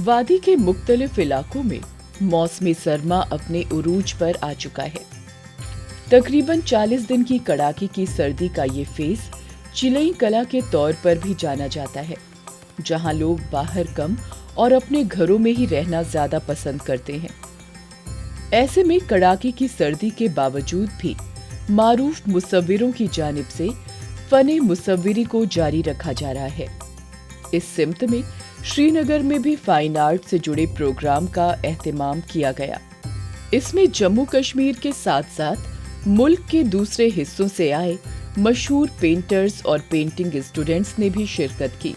वादी के मुख्तलिफ इलाकों में मौसमी सरमा अपने उरूज पर आ चुका है। तकरीबन 40 दिन की कड़ाके की सर्दी का ये फेज चिलई कला के तौर पर भी जाना जाता है, जहां लोग बाहर कम और अपने घरों में ही रहना ज्यादा पसंद करते हैं। ऐसे में कड़ाके की सर्दी के बावजूद भी मारूफ मुसव्विरों की जानिब से फने मुसव्विरी को जारी रखा जा रहा है। इस सिमत में श्रीनगर में भी फाइन आर्ट से जुड़े प्रोग्राम का एहतमाम किया गया। इसमें जम्मू कश्मीर के साथ साथ मुल्क के दूसरे हिस्सों से आए मशहूर पेंटर्स और पेंटिंग स्टूडेंट्स ने भी शिरकत की।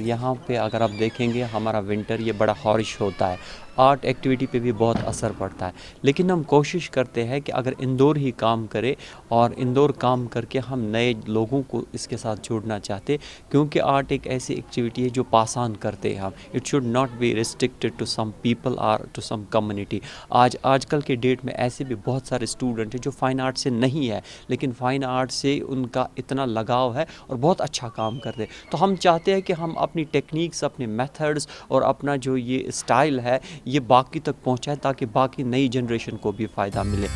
यहाँ पे अगर आप देखेंगे हमारा विंटर ये बड़ा हॉरिश होता है, आर्ट एक्टिविटी पे भी बहुत असर पड़ता है, लेकिन हम कोशिश करते हैं कि अगर इंदौर ही काम करे और इंदौर काम करके हम नए लोगों को इसके साथ जोड़ना चाहते, क्योंकि आर्ट एक ऐसी एक्टिविटी है जो पास ऑन करते हैं हम। It should not be restricted to some people और टू सम कम्युनिटी। आजकल के डेट में ऐसे भी बहुत सारे स्टूडेंट हैं जो फाइन आर्ट से नहीं है, लेकिन फ़ाइन आर्ट से उनका इतना लगाव है और बहुत अच्छा काम करते हैं। तो हम चाहते हैं कि हम अपनी टेक्निक्स, अपने मेथड्स और अपना जो ये स्टाइल है ये बाकी तक पहुंचाए, ताकि बाकी नई जनरेशन को भी फ़ायदा मिले।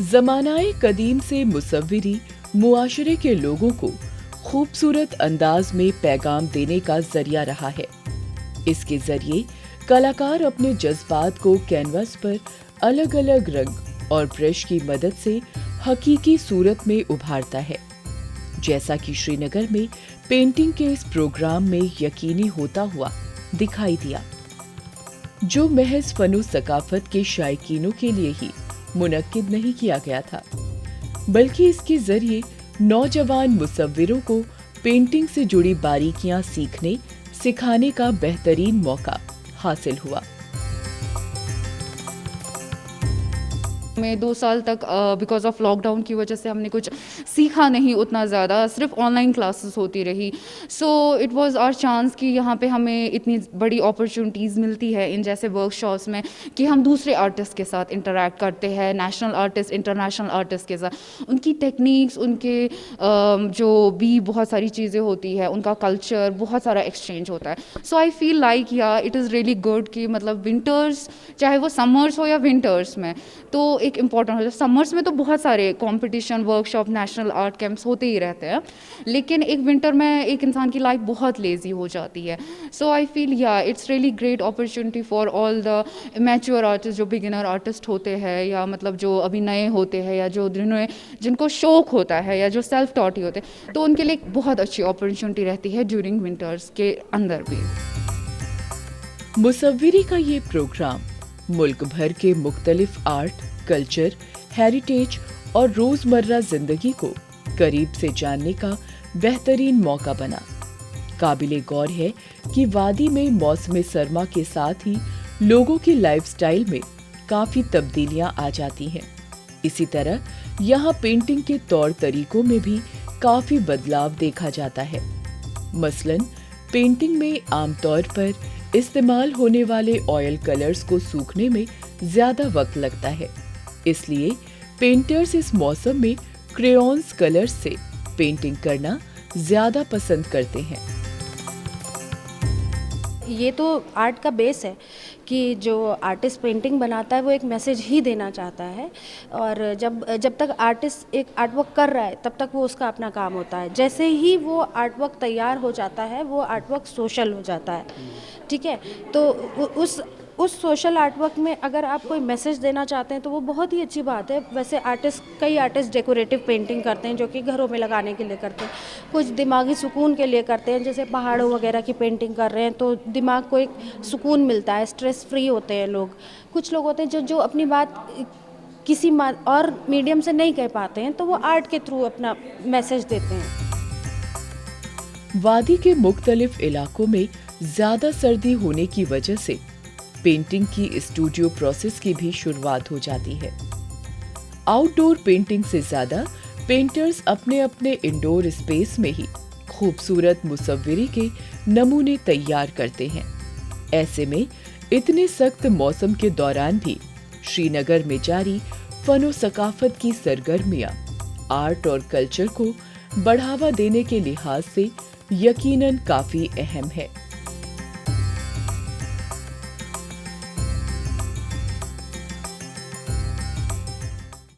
ज़मानाए कदीम से मुसव्विरी मुआशरे के लोगों को खूबसूरत अंदाज में पैगाम देने का जरिया रहा है। इसके जरिए कलाकार अपने जज्बात को कैनवास पर अलग अलग रंग और ब्रश की मदद से हकीकी सूरत में उभारता है, जैसा कि श्रीनगर में पेंटिंग के इस प्रोग्राम में यकीनी होता हुआ दिखाई दिया, जो महज फनो सकाफत के शायकीनों के लिए ही मुनक्किद नहीं किया गया था, बल्कि इसके जरिए नौजवान मुसव्विरों को पेंटिंग से जुड़ी बारीकियां सीखने सिखाने का बेहतरीन मौका हासिल हुआ। में 2 साल तक बिकॉज ऑफ लॉकडाउन की वजह से हमने कुछ सीखा नहीं उतना ज़्यादा, सिर्फ ऑनलाइन क्लासेस होती रही। So it was our chance कि यहाँ पे हमें इतनी बड़ी अपॉर्चुनिटीज़ मिलती है इन जैसे वर्कशॉप्स में कि हम दूसरे आर्टिस्ट के साथ इंटरेक्ट करते हैं, नेशनल आर्टिस्ट, इंटरनेशनल आर्टिस्ट के साथ। उनकी टेक्निक्स, उनके जो भी बहुत सारी चीज़ें होती है, उनका कल्चर, बहुत सारा एक्सचेंज होता है। So I feel like it is really good कि मतलब विंटर्स, चाहे वो समर्स हो या विंटर्स में, तो एक इम्पॉर्टेंट हो जाए। समर्स में तो बहुत सारे competition, workshop, national art camps होते ही रहते हैं, लेकिन एक विंटर में एक इंसान की लाइफ बहुत लेजी हो जाती है। So I feel it's really great opportunity for all the mature artist, जो बिगिनर आर्टिस्ट होते हैं या मतलब जो अभी नए होते हैं या जो जिनको शौक होता है या जो सेल्फ टॉट ही होते हैं, तो उनके लिए एक बहुत अच्छी अपॉर्चुनिटी रहती है ड्यूरिंग विंटर्स के अंदर भी। मुसव्विरी का ये प्रोग्राम मुल्क भर के मुख्तलिफ आर्ट, कल्चर, हेरिटेज और रोजमर्रा जिंदगी को करीब से जानने का बेहतरीन मौका बना। काबिले गौर है कि वादी में मौसम सरमा के साथ ही लोगों की लाइफस्टाइल में काफी तब्दीलियां आ जाती हैं। इसी तरह यहाँ पेंटिंग के तौर तरीकों में भी काफी बदलाव देखा जाता है। मसलन पेंटिंग में आमतौर पर इस्तेमाल होने वाले ऑयल कलर्स को सूखने में ज्यादा वक्त लगता है, इसलिए पेंटर्स इस मौसम में क्रेयॉन्स कलर्स से पेंटिंग करना ज्यादा पसंद करते हैं। ये तो आर्ट का बेस है कि जो आर्टिस्ट पेंटिंग बनाता है वो एक मैसेज ही देना चाहता है, और जब तक आर्टिस्ट एक आर्टवर्क कर रहा है तब तक वो उसका अपना काम होता है। जैसे ही वो आर्टवर्क तैयार हो जाता है, वो आर्टवर्क सोशल हो जाता है, ठीक है। तो उस सोशल आर्टवर्क में अगर आप कोई मैसेज देना चाहते हैं तो वो बहुत ही अच्छी बात है। वैसे कई आर्टिस्ट डेकोरेटिव पेंटिंग करते हैं जो कि घरों में लगाने के लिए करते हैं, कुछ दिमागी सुकून के लिए करते हैं, जैसे पहाड़ों वगैरह की पेंटिंग कर रहे हैं तो दिमाग को एक सुकून मिलता है, स्ट्रेस फ्री होते हैं लोग। कुछ लोग होते हैं जो अपनी बात किसी और मीडियम से नहीं कह पाते हैं, तो वो आर्ट के थ्रू अपना मैसेज देते हैं। वादी के मुख्तलिफ इलाकों में ज्यादा सर्दी होने की वजह से पेंटिंग की स्टूडियो प्रोसेस की भी शुरुआत हो जाती है। आउटडोर पेंटिंग से ज्यादा पेंटर्स अपने अपने इंडोर स्पेस में ही खूबसूरत मुसव्विरी के नमूने तैयार करते हैं। ऐसे में इतने सख्त मौसम के दौरान भी श्रीनगर में जारी फनो सकाफत की सरगर्मियां आर्ट और कल्चर को बढ़ावा देने के लिहाज से यकीनन काफी अहम है।